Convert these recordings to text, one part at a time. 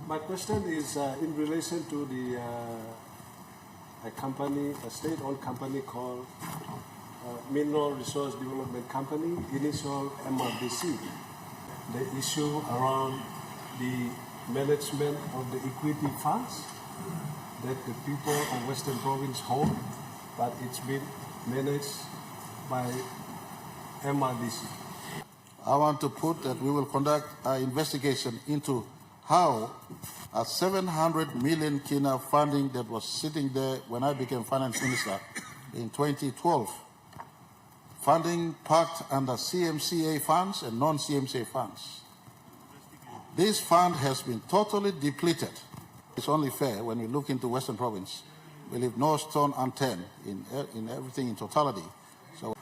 My question is in relation to the a state-owned company called Mineral Resource Development Company, initial MRDC. The issue around the management of the equity funds that the people of Western Province hold, but it's been managed by MRDC. I want to put that we will conduct an investigation into how a 700 million kina funding that was sitting there when I became finance minister in 2012, funding parked under CMCA funds and non-CMCA funds. This fund has been totally depleted. It's only fair when you look into Western Province. We leave no stone unturned in everything in totality. So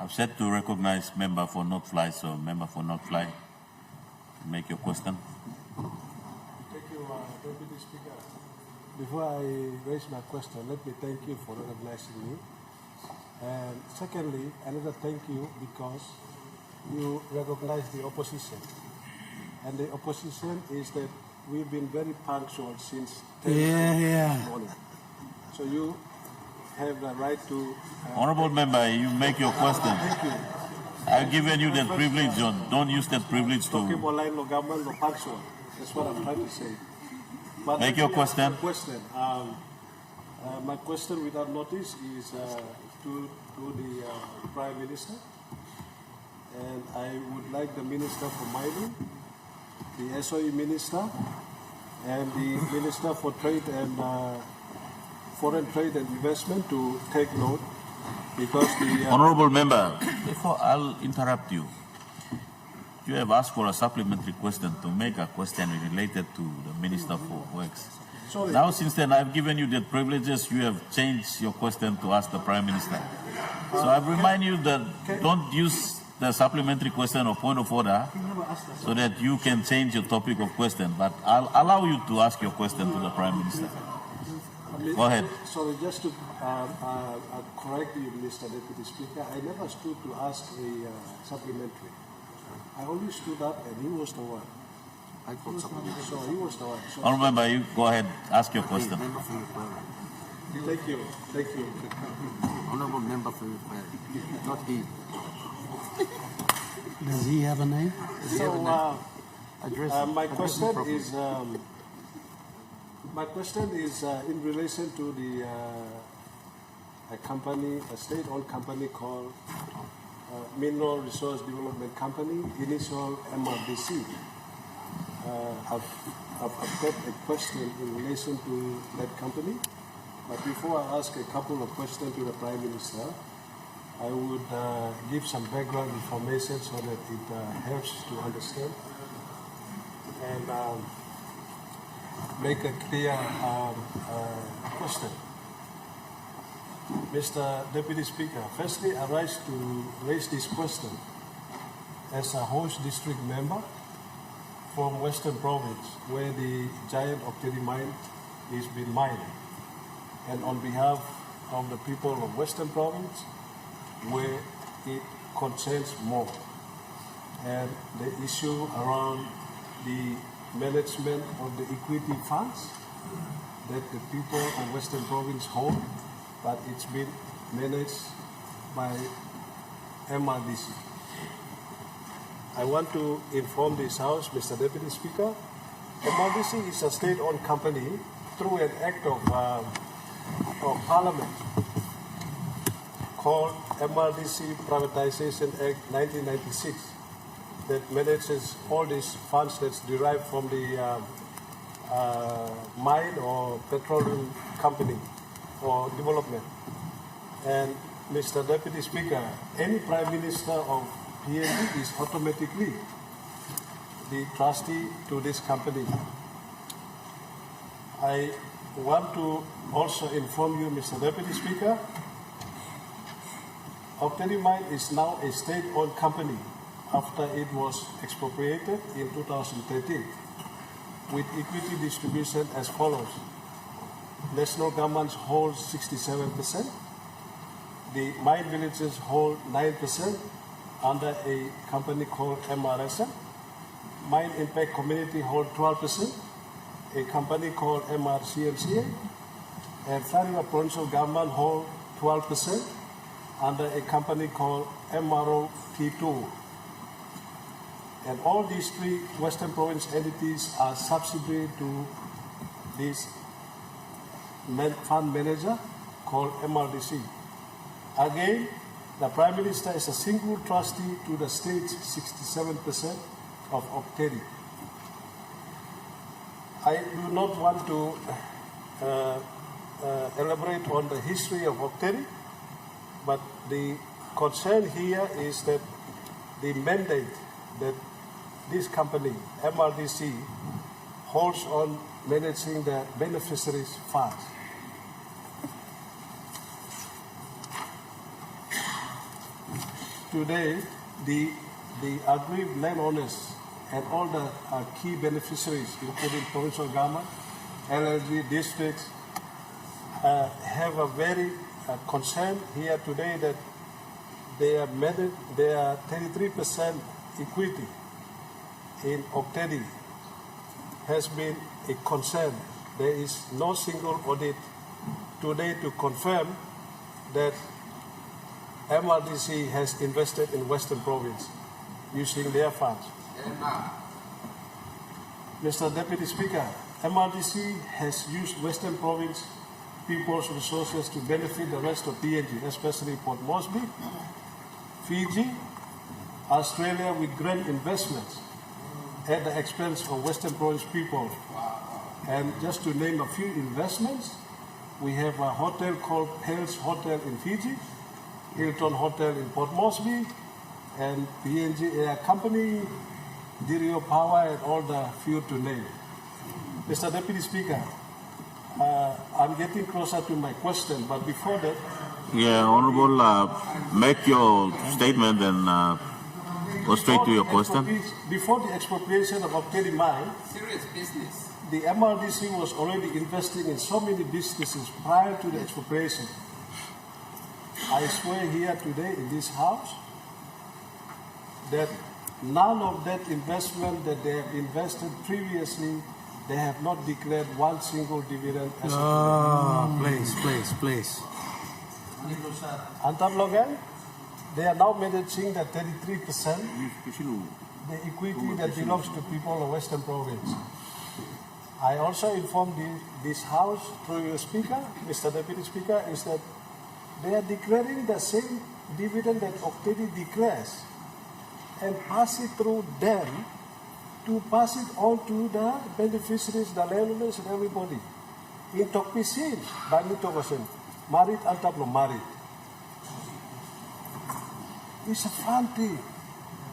I've said to recognize member for not fly, so member for not fly, make your question. Thank you, Deputy Speaker. Before I raise my question, let me thank you for recognizing me. And secondly, another thank you because you recognize the opposition. And the opposition is that we've been very punctual since 10 o'clock morning. So you have the right to... Honorable member, you make your question. Thank you. I've given you that privilege, John. Don't use that privilege to... That's what I'm trying to say. But make your question. My question without notice is to the Prime Minister. And I would like the Minister for Mining, the SOE Minister, and the Minister for Trade and Foreign Trade and Investment to take note, because the... Honorable member, before I'll interrupt you, you have asked for a supplementary question to make a question related to the Minister for Works. Sorry. Now, since then, I've given you the privileges, you have changed your question to ask the Prime Minister. So I remind you that don't use the supplementary question or point of order so that you can change your topic of question, but I'll allow you to ask your question to the Prime Minister. Go ahead. Sorry, just to correct you, Mr. Deputy Speaker, I never stood to ask a supplementary. I only stood up and he was the one. I thought supplementary. So he was the one. So Honorable member, you go ahead, ask your question. Thank you. Thank you. Honorable member for reply. Not he. Does he have a name? So my question is in relation to the a state-owned company called Mineral Resource Development Company, initial MRDC. I've got a question in relation to that company, but before I ask a couple of questions to the Prime Minister, I would give some background information so that it helps to understand and make a clear question. Mr. Deputy Speaker, firstly, I rise to raise this question as a host district member from Western Province, where the giant Octedi mine is being mined, and on behalf of the people of Western Province, where it concerns more, and the issue around the management of the equity funds that the people of Western Province hold, but it's been managed by MRDC. I want to inform this House, Mr. Deputy Speaker, MRDC is a state-owned company through an act of Parliament called MRDC Privatization Act 1996 that manages all these funds that's derived from the mine or petroleum company or development. And Mr. Deputy Speaker, any Prime Minister of PNG is automatically the trustee to this company. I want to also inform you, Mr. Deputy Speaker, Octedi Mine is now a state-owned company after it was expropriated in 2013 with equity distribution as follows. National governments hold 67%, the mine villages hold 9% under a company called MRSM, Mine Impact Community hold 12%, a company called MRCMCA, and Florida provincial government hold 12% under a company called MRO-T2. And all these three Western Province entities are subsidiary to this fund manager called MRDC. Again, the Prime Minister is a single trustee to the state's 67% of Octedi. I do not want to elaborate on the history of Octedi, but the concern here is that the mandate that this company, MRDC, holds on managing the beneficiaries' funds. Today, the aggrieved landowners and all the key beneficiaries, including provincial government, LLG districts, have a very concern here today that their 33% equity in Octedi has been a concern. There is no single audit today to confirm that MRDC has invested in Western Province using their funds. Mr. Deputy Speaker, MRDC has used Western Province people's resources to benefit the rest of PNG, especially Port Moresby, Fiji, Australia, with great investments at the expense of Western Province people. And just to name a few investments, we have a hotel called Pales Hotel in Fiji, Hilton Hotel in Port Moresby, and PNG Air Company, Dirio Power, and all the few to name. Mr. Deputy Speaker, I'm getting closer to my question, but before that... Yeah, Honorable, make your statement and go straight to your question. Before the expropriation of Octedi mine, Serious business. the MRDC was already investing in so many businesses prior to the expropriation. I swear here today in this house that none of that investment that they have invested previously, they have not declared one single dividend as Please. Antar Logan, they are now managing the 33%, the equity that belongs to people of Western Province. I also informed this House through your Speaker, Mr. Deputy Speaker, is that they are declaring the same dividend that Octedi declares and pass it through them to pass it on to the beneficiaries, the landowners, and everybody. In Tokpisin, Bani Tokosen, Marit Antaplo Marit. It's a fun thing.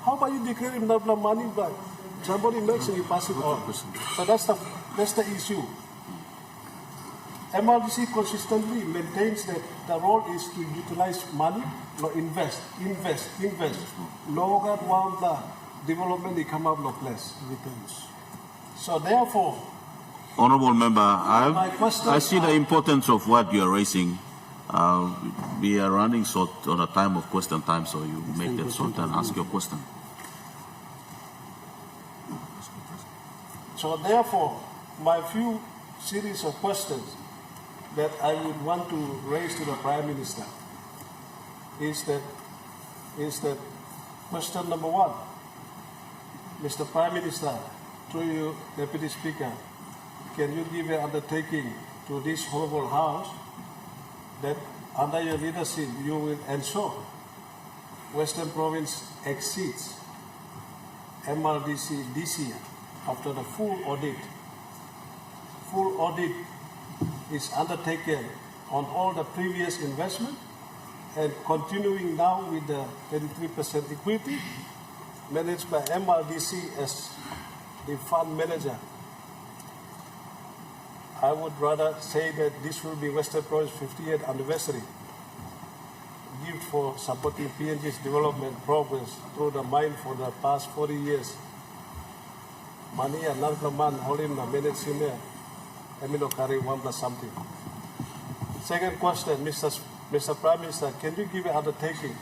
How about you declaring the money back? Somebody makes it, you pass it on. So that's the issue. MRDC consistently maintains that the role is to utilize money, no invest. No want the development they come up no place. So therefore, Honorable Member, my question I see the importance of what you are raising. We are running short on the time of question time, so you make that short and ask your question. So therefore, my few series of questions that I would want to raise to the Prime Minister is that question number one. Mr. Prime Minister, through you, Deputy Speaker, can you give an undertaking to this Honorable House that under your leadership you will ensure Western Province exceeds MRDC this year after the full audit? Full audit is undertaken on all the previous investment and continuing now with the 33% equity managed by MRDC as the fund manager. I would rather say that this will be Western Province 50th anniversary gift for supporting PNG's development progress through the mine for the past 40 years. Mani and Nalkaman holding the managing there. Emino Kari 1 plus something. Second question, Mr. Prime Minister, can you give an undertaking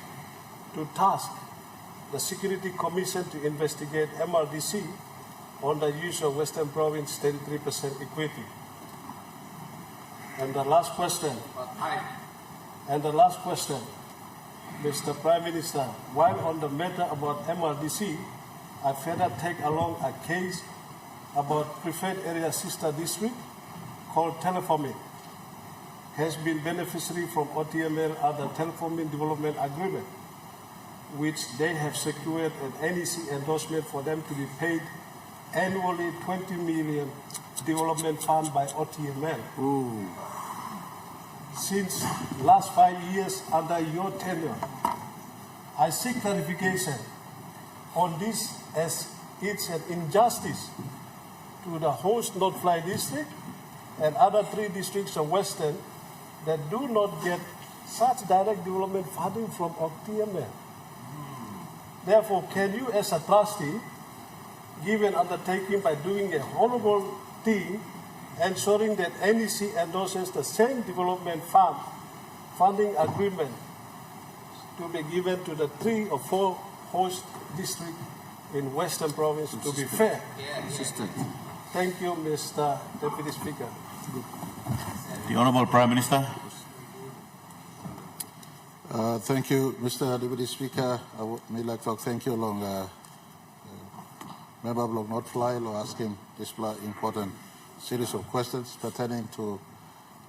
to task the Security Commission to investigate MRDC on the use of Western Province 33% equity. And the last question, Mr. Prime Minister, while on the matter about MRDC, I further take along a case about preferred area sister district called Teleforming, has been beneficiary from OTML at the Teleforming Development Agreement, which they have secured an NEC endorsement for them to be paid annually 20 million development fund by OTML. Ooh. Since last 5 years under your tenure, I seek clarification on this, as it's an injustice to the host no-fly district and other 3 districts of Western that do not get such direct development funding from OTML. Therefore, can you as a trustee give an undertaking by doing a honorable thing, ensuring that NEC endorses the same development funding agreement to be given to the 3 or 4 host districts in Western Province to be fair? Thank you, Mr. Deputy Speaker. The Honourable Prime Minister. Thank you, Mr. Deputy Speaker. I would like to thank you along Member Block Not Fly or ask him this important series of questions pertaining to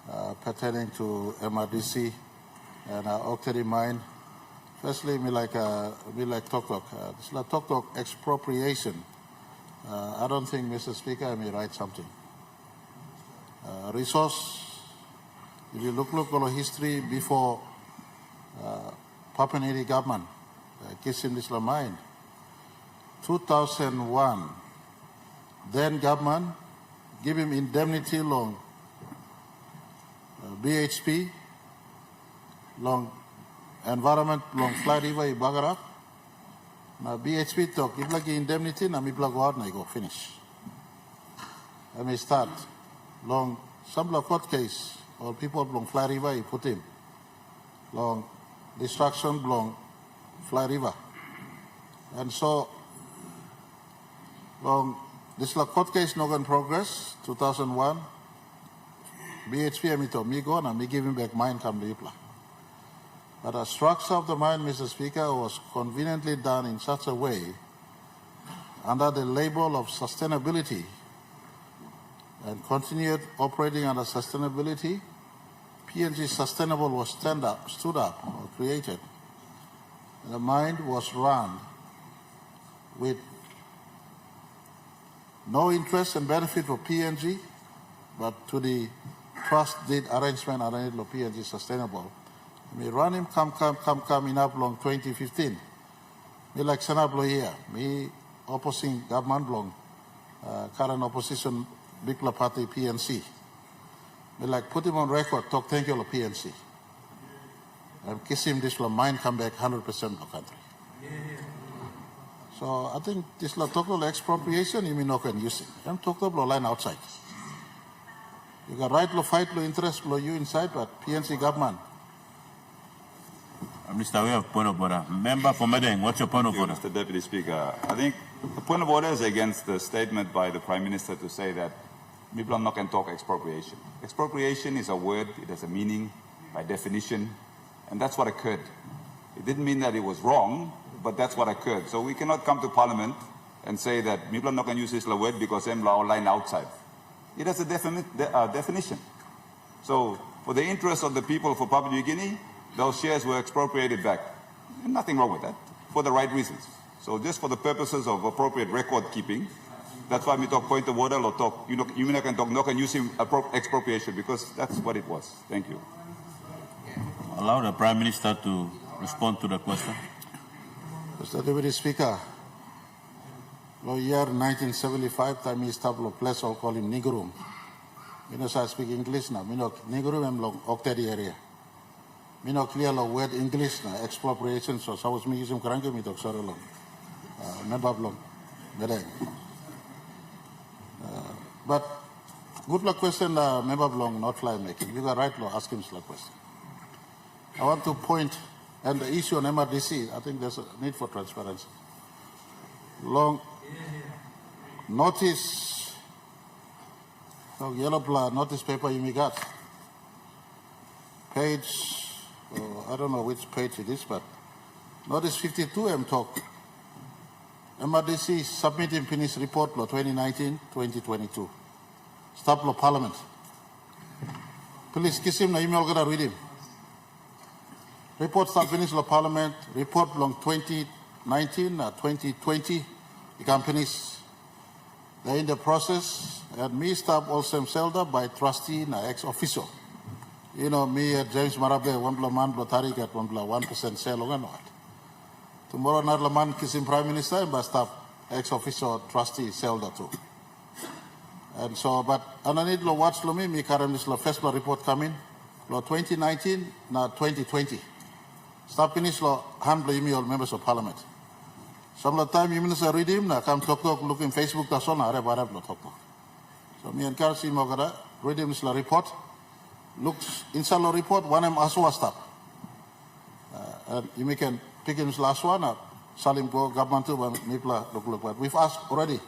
MRDC and Octary mine. Firstly, me like Tok. This is Tok expropriation. I don't think, Mr. Speaker, I may write something. Resource. If you look at the history before Papua New Guinea government, Kissim Islam mine, 2001, then government give him indemnity long BHP, long environment, long Fly River, Bagarap. Now BHP talk, if like indemnity, na mi plagwad na go finish. I may start long some court case, or people long Fly River, he put him long destruction long Fly River, and so long this court case no in progress. 2001, BHP amito me go and me give him back mine come Lipla. But the structure of the mine, Mr. Speaker, was conveniently done in such a way under the label of sustainability and continued operating under sustainability. PNG Sustainable was stood up or created. And the mine was run with no interest and benefit for PNG, but to the trust deed arrangement arranged for PNG Sustainable. Me run him come in up long 2015. Me like Senablo here. Me opposing government long current opposition big party PNC. Me like put him on record, talk thank you to PNC. And kiss him this mine come back 100% of the country. So I think this total expropriation you may not can use it. And talk the line outside. You got right to fight lo interest lo you inside, but PNC government. Mr. We have point of order. Member for Medeng, what's your point of order? Mr. Deputy Speaker, I think the point of order is against the statement by the Prime Minister to say that people not can talk expropriation. Expropriation is a word, it has a meaning by definition, and that's what occurred. It didn't mean that it was wrong, but that's what occurred. So we cannot come to Parliament and say that people not going to use this word because them are line outside. It has a definition. So for the interest of the people for Papua New Guinea, those shares were expropriated back. And nothing wrong with that, for the right reasons. So just for the purposes of appropriate record keeping, that's why we talk point of order or talk, you can talk, no can use expropriation, because that's what it was. Thank you. Allow the Prime Minister to respond to the question. Mr. Deputy Speaker, the year 1975, time he established a place, I'll call him Nigrum. You know, so I speak English now. Nigrum am long Octary area. Me no clear the word English na expropriation, so I was me using Karangi me talk sorry long. Member long. But good luck question, member long not fly making. You got right to ask him the question. I want to point, and the issue on MRDC, I think there's a need for transparency. Long notice, yellow blood, notice paper you may got. Page, I don't know which page it is, but notice 52 M talk. MRDC submitting finished report law 2019-2022. Staff law parliament. Please kiss him na email gonna read him. Report staff finished law parliament, report long 2019-2020. The companies, they're in the process, and me staff also selder by trustee na ex-official. You know, me at James Marabe, 1 man, Tariq at 1% sale or not. Tomorrow, Narlaman kissing Prime Minister and by staff, ex-official trustee selder too. And so, but I need to watch me currently the first law report coming, law 2019, now 2020. Staff finish law, handle email members of parliament. Some of the time, you minister read him, now come talk, look in Facebook, that's all, I have talk. So me encourage him, read him the report. Looks inside the report, one M Aswa stop. And you can pick him last one up. Salim go government to Nipla look. But we've asked already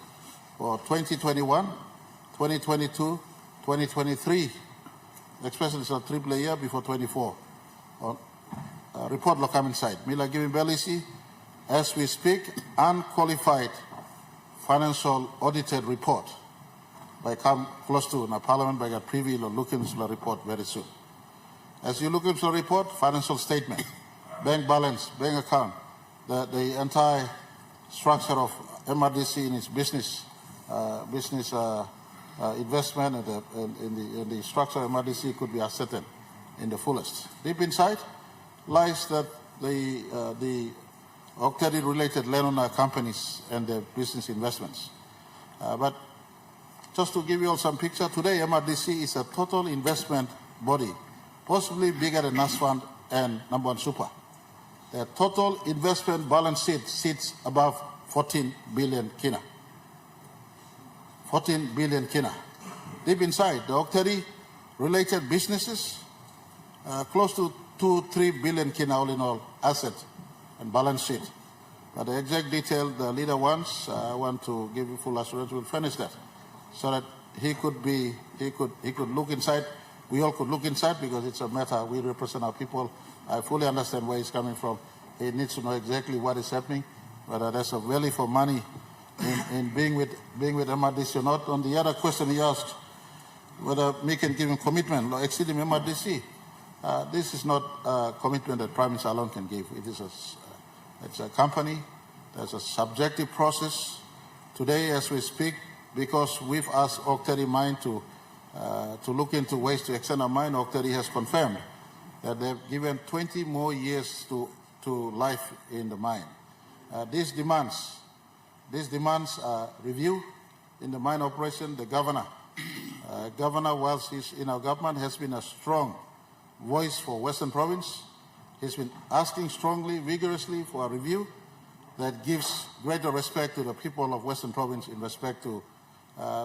for 2021, 2022, 2023. Especially it's a triple year before 24. Report will come inside. Mila giving Belisi, as we speak, unqualified financial audited report. By come close to the parliament by a preview or look into the report very soon. As you look into the report, financial statement, bank balance, bank account, the entire structure of MRDC in its business investment and the structure of MRDC could be ascertained in the fullest. Deep inside lies that the Octady-related landowner companies and their business investments. But just to give you all some picture, today MRDC is a total investment body, possibly bigger than NASFund and Number One Super. Their total investment balance sheet sits above 14 billion kina. 14 billion kina. Deep inside, the Octady-related businesses, close to 2-3 billion kina all in all, asset and balance sheet. But the exact detail, the leader wants, I want to give you full assurance, we'll finish that. So that he could look inside, we all could look inside because it's a matter, we represent our people. I fully understand where he's coming from. He needs to know exactly what is happening, whether there's a value for money in being with MRDC or not. On the other question he asked, whether me can give him commitment or exceeding MRDC. This is not a commitment that Prime Minister alone can give. It's a company, there's a subjective process. Today as we speak, because we've asked Octady Mine to look into ways to extend our mine, Octady has confirmed that they've given 20 more years to life in the mine. These demands review in the mine operation. The governor, whilst he's in our government, has been a strong voice for Western Province. He's been asking strongly, vigorously for a review that gives greater respect to the people of Western Province in respect to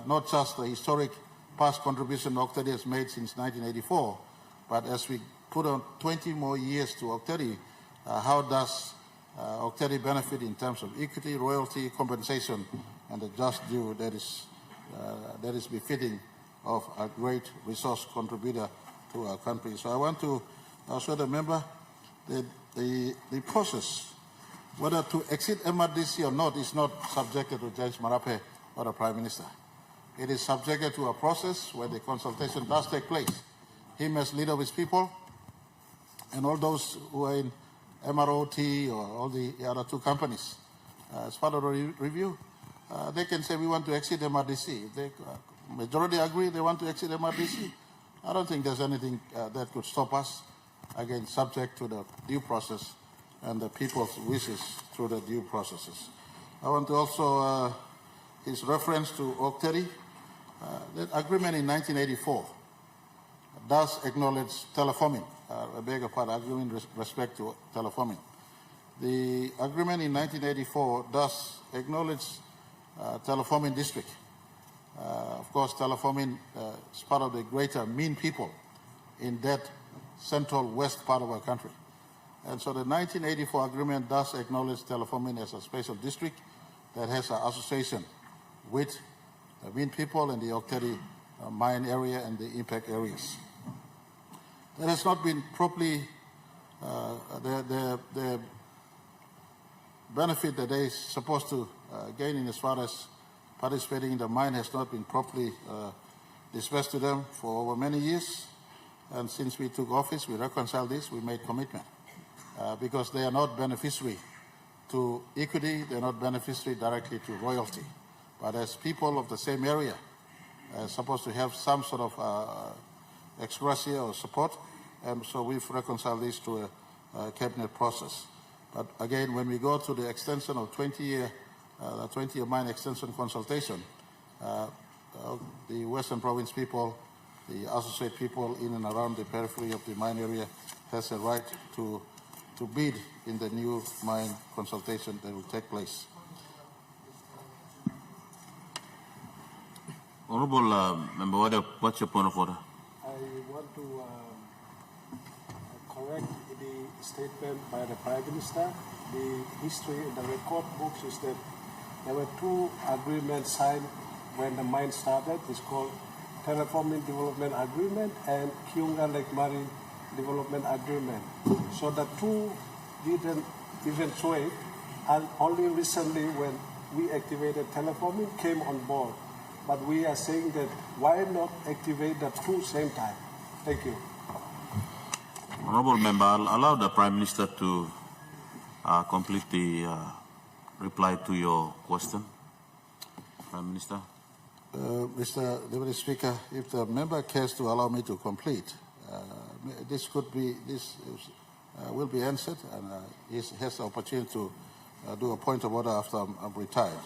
not just the historic past contribution Octady has made since 1984, but as we put on 20 more years to Octady, how does Octady benefit in terms of equity, royalty, compensation, and the just due that is befitting of a great resource contributor to our country. So I want to assure the member that the process, whether to exit MRDC or not, is not subjected to James Marape or the Prime Minister. It is subjected to a process where the consultation does take place. Him as leader of his people, and all those who are in MROT or all the other two companies, as part of the review, they can say we want to exit MRDC. If the majority agree they want to exit MRDC, I don't think there's anything that could stop us, again, subject to the due process and the people's wishes through the due processes. I want to also, his reference to Octady, that agreement in 1984 does acknowledge teleforming. I beg your pardon, agreement with respect to teleforming. The agreement in 1984 does acknowledge teleforming district. Of course, teleforming is part of the greater Min people in that central west part of our country. And so the 1984 agreement does acknowledge teleforming as a special district that has an association with the Win people in the Okteri mine area and the impact areas. That has not been properly, the benefit that they're supposed to gain in as far as participating in the mine has not been properly dispersed to them for over many years. And since we took office, we reconciled this, we made commitment. Because they are not beneficiary to equity, they're not beneficiary directly to royalty. But as people of the same area, supposed to have some sort of ex gratia or support, and so we've reconciled this to a cabinet process. But again, when we go to the extension of 20-year mine extension consultation, the Western Province people, the associate people in and around the periphery of the mine area has a right to bid in the new mine consultation that will take place. Honorable Member, what's your point of order? I want to correct the statement by the Prime Minister. The history in the record books is that there were two agreements signed when the mine started. It's called Terraforming Development Agreement and Kiunga Lake Marine Development Agreement. So the two didn't even show it, and only recently when we activated terraforming came on board. But we are saying that why not activate the two same time? Thank you. Honorable Member, I'll allow the Prime Minister to complete the reply to your question. Prime Minister. Mr. Deputy Speaker, if the member cares to allow me to complete, this will be answered, and he has the opportunity to do a point of order after I'm retired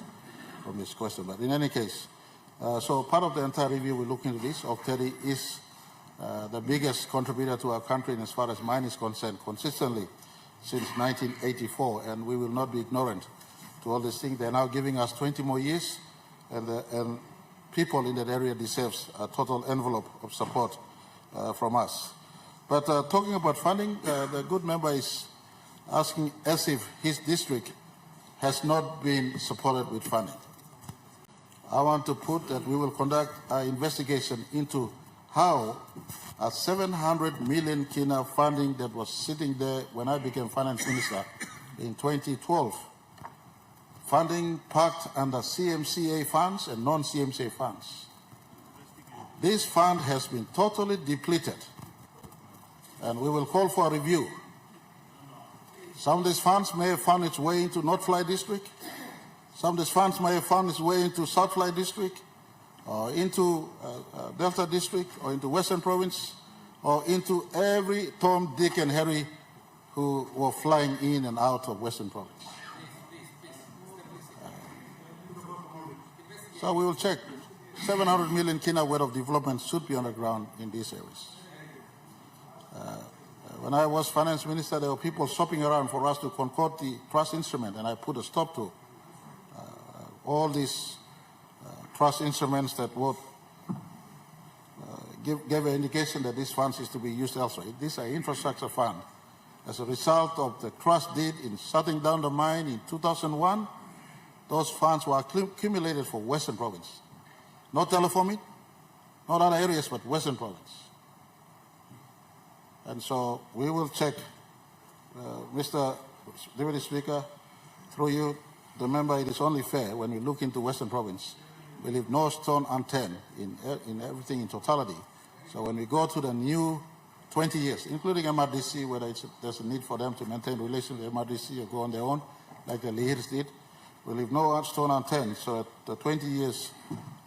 from this question. But in any case, so part of the entire review, we look into this. Okteri is the biggest contributor to our country as far as mine is concerned, consistently since 1984, and we will not be ignorant to all these things. They're now giving us 20 more years, and people in that area deserves a total envelope of support from us. But talking about funding, the good member is asking as if his district has not been supported with funding. I want to put that we will conduct an investigation into how a 700 million kina funding that was sitting there when I became finance minister in 2012, funding parked under CMCA funds and non-CMCA funds. This fund has been totally depleted, and we will call for a review. Some of these funds may have found its way into North Fly District. Some of these funds may have found its way into South Fly District, or into Delta District, or into Western Province, or into every Tom, Dick, and Harry who were flying in and out of Western Province. So we will check. 700 million kina worth of development should be on the ground in these areas. When I was finance minister, there were people shopping around for us to concord the trust instrument, and I put a stop to all these trust instruments that would give an indication that these funds is to be used elsewhere. This is an infrastructure fund. As a result of the trust deed in shutting down the mine in 2001, those funds were accumulated for Western Province. Not Teleforming, not other areas, but Western Province. And so we will check, Mr. Deputy Speaker, through you, the member, it is only fair when we look into Western Province, we leave no stone unturned in everything in totality. So when we go to the new 20 years, including MRDC, whether there's a need for them to maintain relations with MRDC or go on their own, like the Lihirs did, we leave no stone unturned. So at the 20 years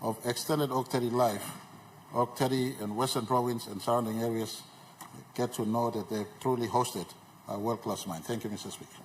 of extended Okteri life, Okteri and Western Province and surrounding areas get to know that they've truly hosted a world-class mine. Thank you, Mr. Speaker.